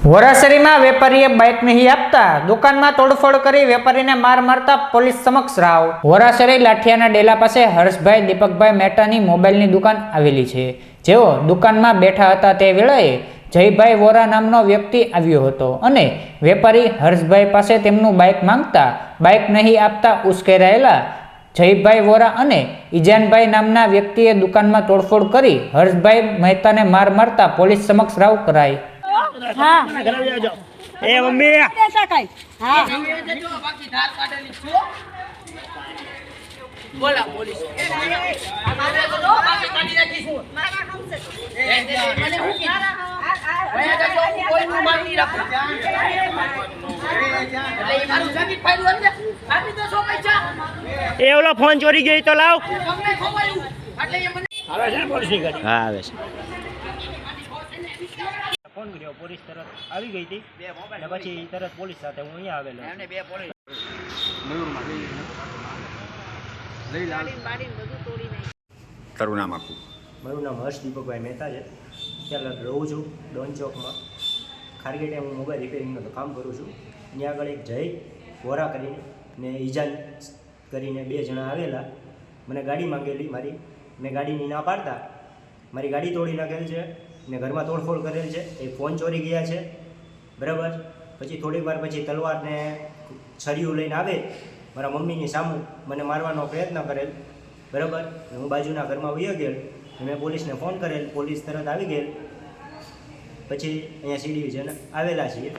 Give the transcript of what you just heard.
વરાસરીમાં વેપારીએ બાઇક નહીં આપતા દુકાનમાં તોડફોડ કરી વેપારીને માર મારતા પોલીસ સમક્ષ રાવ। વરાસરી લાઠિયાના ડેલા પાસે હર્ષભાઈ દીપકભાઈ મહેતાની મોબાઈલની દુકાન આવેલી છે। જેઓ દુકાનમાં બેઠા હતા તે વેળાએ જયભાઈ વોરા નામનો વ્યક્તિ આવ્યો હતો અને વેપારી હર્ષભાઈ પાસે તેમનું બાઇક માંગતા બાઇક નહીં આપતા ઉશ્કેરાયેલા જયભાઈ વોરા અને ઈજાનભાઈ નામના વ્યક્તિએ દુકાનમાં તોડફોડ કરી હર્ષભાઈ મહેતાને માર મારતા પોલીસ સમક્ષ રાવ કરાઈ। हाँ ए मम्मी ऐसा कहीं हाँ बोला पुलिस हमारे को दो बाकी काटी रखी छू मारा हमसे मैंने हूं की मैं तो कोई नु मार नहीं रखो એટલે એ મારું જાગીર ફાઈલ અંદર આપી દો સો પૈસા ए ओला फोन चोरी गई तो लाव તમને ખોવાયું એટલે એ મને આવે છે પોલીસ ની ગાડી હા આવે છે। ફોન કર્યો પોલીસ તરત આવી ગઈ હતી અને પછી તરત પોલીસ સાથે હું અહીંયા આવેલો। એમને બે પોલીસ તારું નામ આપું? મારું નામ હર્ષ દીપકભાઈ મહેતા છે। ત્યાં રહું છું ડોન ચોકમાં ખારગેટે હું મોબાઈલ રિપેરિંગનું કામ કરું છું। ત્યાં આગળ એક જય વોરા કરીને ને ઈજાન કરીને બે જણા આવેલા, મને ગાડી માંગેલી મારી, મેં ગાડીની ના પાડતા મારી ગાડી તોડી નાખેલ છે ને ઘરમાં તોડફોડ કરેલ છે। એ ફોન ચોરી ગયા છે બરાબર। પછી થોડીક વાર પછી તલવાર ને છરીયું લઈને આવે મારા મમ્મીની સામું મને મારવાનો પ્રયત્ન કરેલ બરાબર। હું બાજુના ઘરમાં વયો ગયેલ, મેં પોલીસને ફોન કરેલ, પોલીસ તરત આવી ગયેલ। પછી અહીંયા સીડી છે ને આવેલા છીએ।